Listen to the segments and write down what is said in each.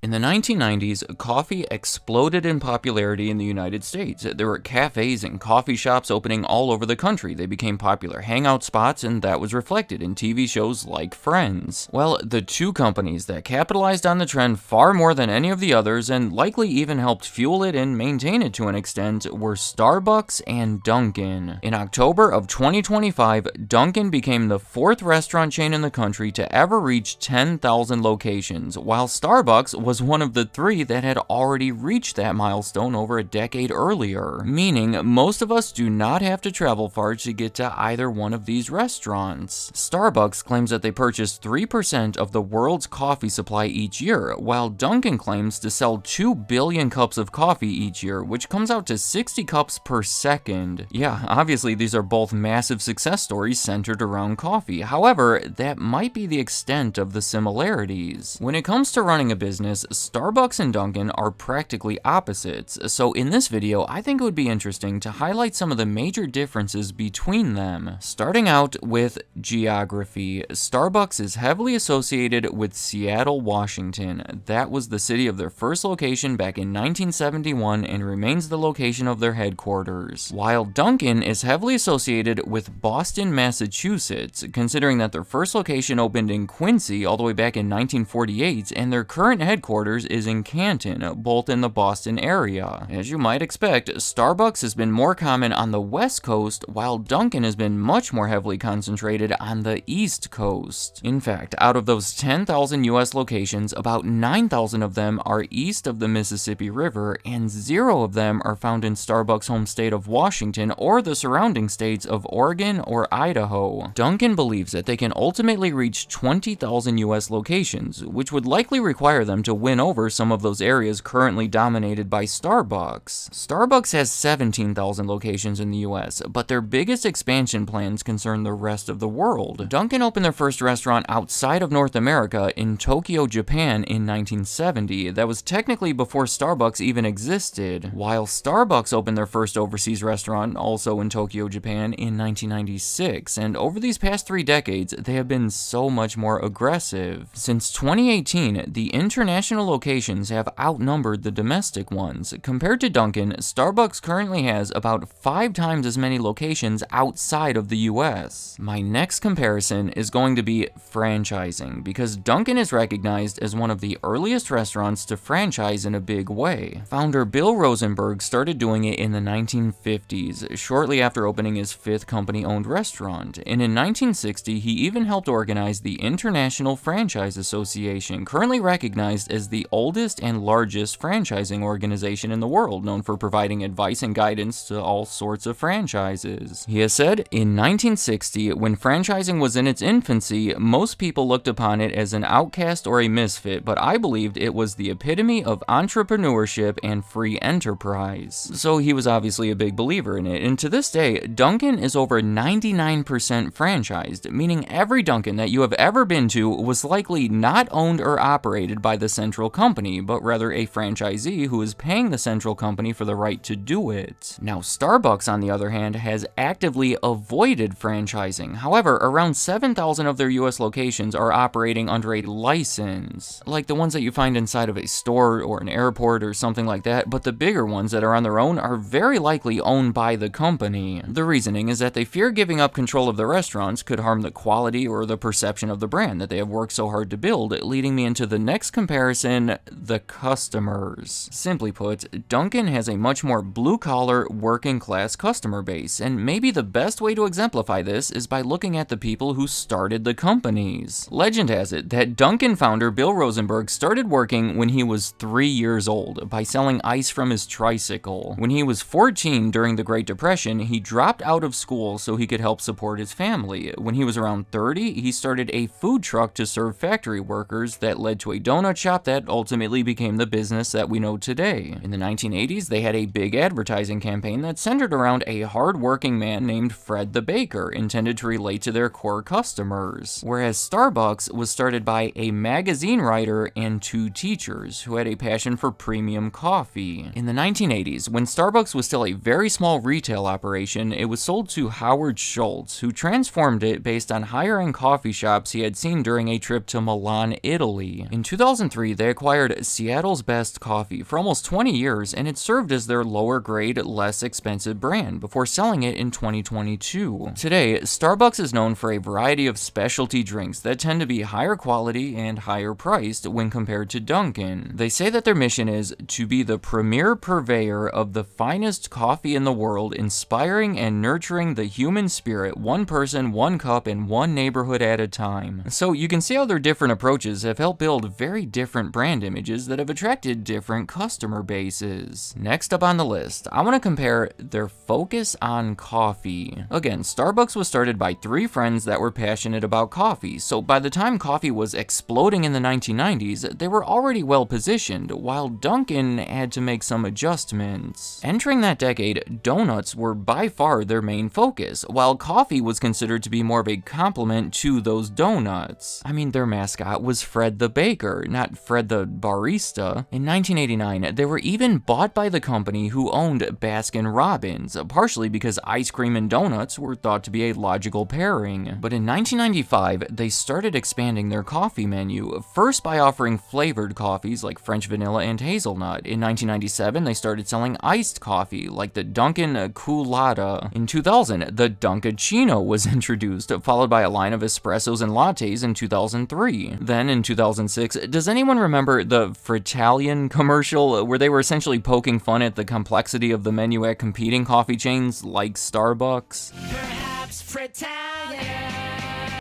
In the 1990s, coffee exploded in popularity in the United States. There were cafes and coffee shops opening all over the country. They became popular hangout spots, and that was reflected in TV shows like Friends. Well, the two companies that capitalized on the trend far more than any of the others, and likely even helped fuel it and maintain it to an extent, were Starbucks and Dunkin. In October of 2025, Dunkin became the fourth restaurant chain in the country to ever reach 10,000 locations, while Starbucks was one of the three that had already reached that milestone over a decade earlier, meaning most of us do not have to travel far to get to either one of these restaurants. Starbucks claims that they purchase 3% of the world's coffee supply each year, while Dunkin claims to sell 2 billion cups of coffee each year, which comes out to 60 cups per second. Yeah, obviously these are both massive success stories centered around coffee. However, that might be the extent of the similarities. When it comes to running a business, Starbucks and Dunkin are practically opposites, so in this video, I think it would be interesting to highlight some of the major differences between them. Starting out with geography, Starbucks is heavily associated with Seattle, Washington. That was the city of their first location back in 1971 and remains the location of their headquarters, while Dunkin is heavily associated with Boston, Massachusetts, considering that their first location opened in Quincy all the way back in 1948, and their current headquarters is in Canton, both in the Boston area. As you might expect, Starbucks has been more common on the West Coast, while Dunkin has been much more heavily concentrated on the East Coast. In fact, out of those 10,000 US locations, about 9,000 of them are east of the Mississippi River, and 0 of them are found in Starbucks' home state of Washington or the surrounding states of Oregon or Idaho. Dunkin believes that they can ultimately reach 20,000 US locations, which would likely require them to win over some of those areas currently dominated by Starbucks. Starbucks has 17,000 locations in the US, but their biggest expansion plans concern the rest of the world. Dunkin opened their first restaurant outside of North America in Tokyo, Japan in 1970. That was technically before Starbucks even existed, while Starbucks opened their first overseas restaurant also in Tokyo, Japan in 1996, and over these past 3 decades, they have been so much more aggressive. Since 2018, the international locations have outnumbered the domestic ones. Compared to Dunkin, Starbucks currently has about 5 times as many locations outside of the US. My next comparison is going to be franchising, because Dunkin is recognized as one of the earliest restaurants to franchise in a big way. Founder Bill Rosenberg started doing it in the 1950s, shortly after opening his 5th company-owned restaurant, and in 1960 he even helped organize the International Franchise Association, currently recognized as the oldest and largest franchising organization in the world, known for providing advice and guidance to all sorts of franchises. He has said, in 1960, when franchising was in its infancy, most people looked upon it as an outcast or a misfit, but I believed it was the epitome of entrepreneurship and free enterprise. So he was obviously a big believer in it, and to this day, Dunkin is over 99% franchised, meaning every Dunkin that you have ever been to was likely not owned or operated by the central company, but rather a franchisee who is paying the central company for the right to do it. Now, Starbucks, on the other hand, has actively avoided franchising. However, around 7,000 of their US locations are operating under a license, like the ones that you find inside of a store or an airport or something like that, but the bigger ones that are on their own are very likely owned by the company. The reasoning is that they fear giving up control of the restaurants could harm the quality or the perception of the brand that they have worked so hard to build, leading me into the next comparison, the customers. Simply put, Dunkin has a much more blue-collar, working-class customer base, and maybe the best way to exemplify this is by looking at the people who started the companies. Legend has it that Dunkin founder Bill Rosenberg started working when he was 3 years old by selling ice from his tricycle. When he was 14 during the Great Depression, he dropped out of school so he could help support his family. When he was around 30, he started a food truck to serve factory workers that led to a donut shop that that ultimately became the business that we know today. In the 1980s, they had a big advertising campaign that centered around a hard-working man named Fred the Baker, intended to relate to their core customers. Whereas Starbucks was started by a magazine writer and 2 teachers who had a passion for premium coffee. In the 1980s, when Starbucks was still a very small retail operation, it was sold to Howard Schultz, who transformed it based on higher-end coffee shops he had seen during a trip to Milan, Italy. In 2003, they acquired Seattle's Best Coffee for almost 20 years, and it served as their lower-grade, less expensive brand before selling it in 2022. Today, Starbucks is known for a variety of specialty drinks that tend to be higher quality and higher priced when compared to Dunkin. They say that their mission is to be the premier purveyor of the finest coffee in the world, inspiring and nurturing the human spirit, one person, one cup, and one neighborhood at a time. So you can see how their different approaches have helped build very different brand images that have attracted different customer bases. Next up on the list, I want to compare their focus on coffee. Again, Starbucks was started by 3 friends that were passionate about coffee, so by the time coffee was exploding in the 1990s, they were already well positioned, while Dunkin had to make some adjustments. Entering that decade, donuts were by far their main focus, while coffee was considered to be more of a complement to those donuts. I mean, their mascot was Fred the Baker, not Fred the Barista. In 1989, they were even bought by the company who owned Baskin-Robbins, partially because ice cream and donuts were thought to be a logical pairing. But in 1995, they started expanding their coffee menu, first by offering flavored coffees like French vanilla and hazelnut. In 1997, they started selling iced coffee like the Dunkin Coolata. In 2000, the Dunkachino was introduced, followed by a line of espressos and lattes in 2003. Then in 2006, does anyone remember the Fritalian commercial where they were essentially poking fun at the complexity of the menu at competing coffee chains like Starbucks? Perhaps Fritalian.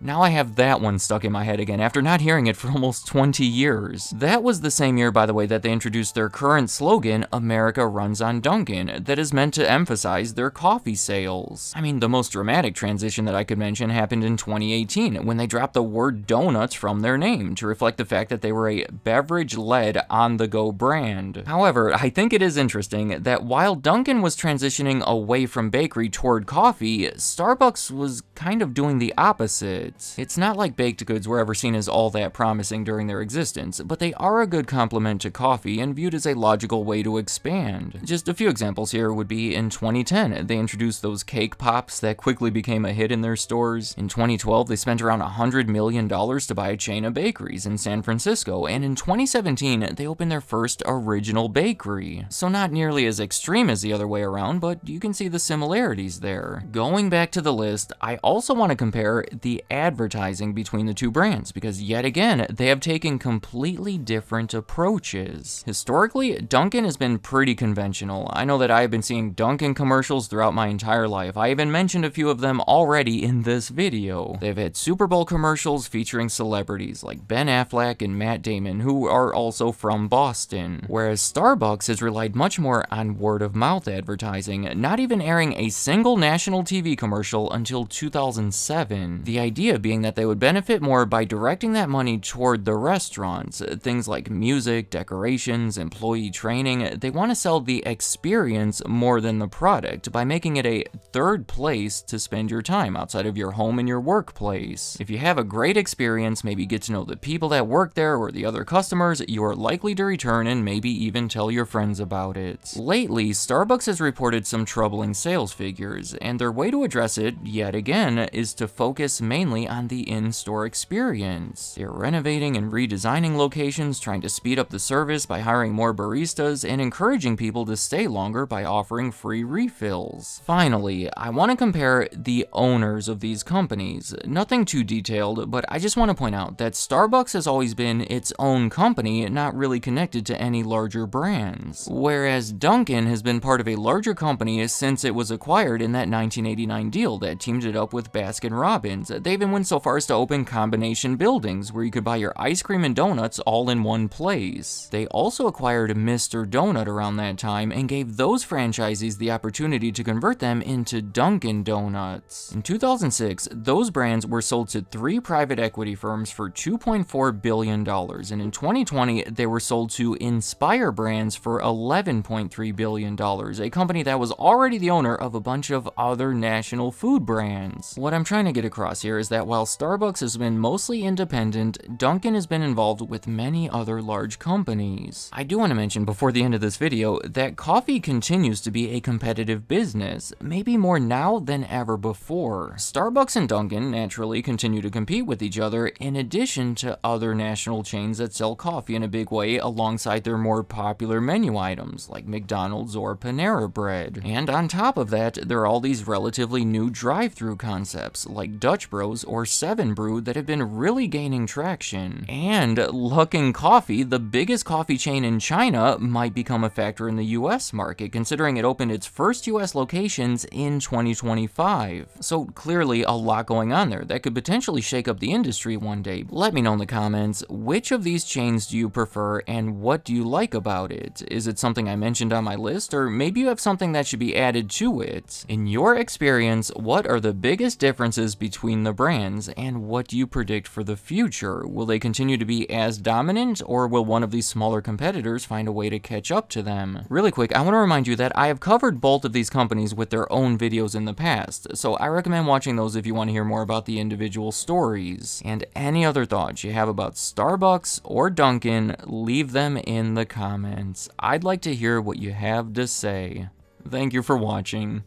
Now I have that one stuck in my head again after not hearing it for almost 20 years. That was the same year, by the way, that they introduced their current slogan, America Runs on Dunkin', that is meant to emphasize their coffee sales. I mean, the most dramatic transition that I could mention happened in 2018, when they dropped the word donuts from their name to reflect the fact that they were a beverage-led, on-the-go brand. However, I think it is interesting that while Dunkin' was transitioning away from bakery toward coffee, Starbucks was kind of doing the opposite. It's not like baked goods were ever seen as all that promising during their existence, but they are a good complement to coffee and viewed as a logical way to expand. Just a few examples here would be in 2010, they introduced those cake pops that quickly became a hit in their stores. In 2012, they spent around $100 million to buy a chain of bakeries in San Francisco, and in 2017, they opened their first original bakery. So not nearly as extreme as the other way around, but you can see the similarities there. Going back to the list, I also want to compare the advertising between the 2 brands, because yet again, they have taken completely different approaches. Historically, Dunkin' has been pretty conventional. I know that I have been seeing Dunkin' commercials throughout my entire life. I even mentioned a few of them already in this video. They've had Super Bowl commercials featuring celebrities like Ben Affleck and Matt Damon, who are also from Boston. Whereas Starbucks has relied much more on word-of-mouth advertising, not even airing a single national TV commercial until 2007. The idea being that they would benefit more by directing that money toward the restaurants. Things like music, decorations, employee training. They want to sell the experience more than the product by making it a third place to spend your time outside of your home and your workplace. If you have a great experience, maybe get to know the people that work there or the other customers, you are likely to return and maybe even tell your friends about it. Lately, Starbucks has reported some troubling sales figures, and their way to address it, yet again, is to focus mainly on the in-store experience. They're renovating and redesigning locations, trying to speed up the service by hiring more baristas, and encouraging people to stay longer by offering free refills. Finally, I want to compare the owners of these companies. Nothing too detailed, but I just want to point out that Starbucks has always been its own company, not really connected to any larger brands. Whereas Dunkin' has been part of a larger company since it was acquired in that 1989 deal that teamed it up with Baskin-Robbins. They've even went so far as to open combination buildings where you could buy your ice cream and donuts all in one place. They also acquired Mr. Donut around that time and gave those franchisees the opportunity to convert them into Dunkin' Donuts. In 2006, those brands were sold to 3 private equity firms for $2.4 billion, and in 2020, they were sold to Inspire Brands for $11.3 billion, a company that was already the owner of a bunch of other national food brands. What I'm trying to get across here is that while Starbucks has been mostly independent, Dunkin' has been involved with many other large companies. I do want to mention before the end of this video that coffee continues to be a competitive business, maybe more now than ever before. Starbucks and Dunkin' naturally continue to compete with each other in addition to other national chains that sell coffee in a big way alongside their more popular menu items like McDonald's or Panera Bread. And on top of that, there are all these relatively new drive-through concepts like Dutch Bros or 7 Brew that have been really gaining traction. And Luckin Coffee, the biggest coffee chain in China, might become a factor in the US market, considering it opened its first US locations in 2025. So clearly a lot going on there that could potentially shake up the industry one day. Let me know in the comments, which of these chains do you prefer and what do you like about it? Is it something I mentioned on my list, or maybe you have something that should be added to it? In your experience, what are the biggest differences between the brands, and what do you predict for the future? Will they continue to be as dominant, or will one of these smaller competitors find a way to catch up to them? Really quick, I want to remind you that I have covered both of these companies with their own videos in the past, so I recommend watching those if you want to hear more about the individual stories. And any other thoughts you have about Starbucks or Dunkin', leave them in the comments. I'd like to hear what you have to say. Thank you for watching.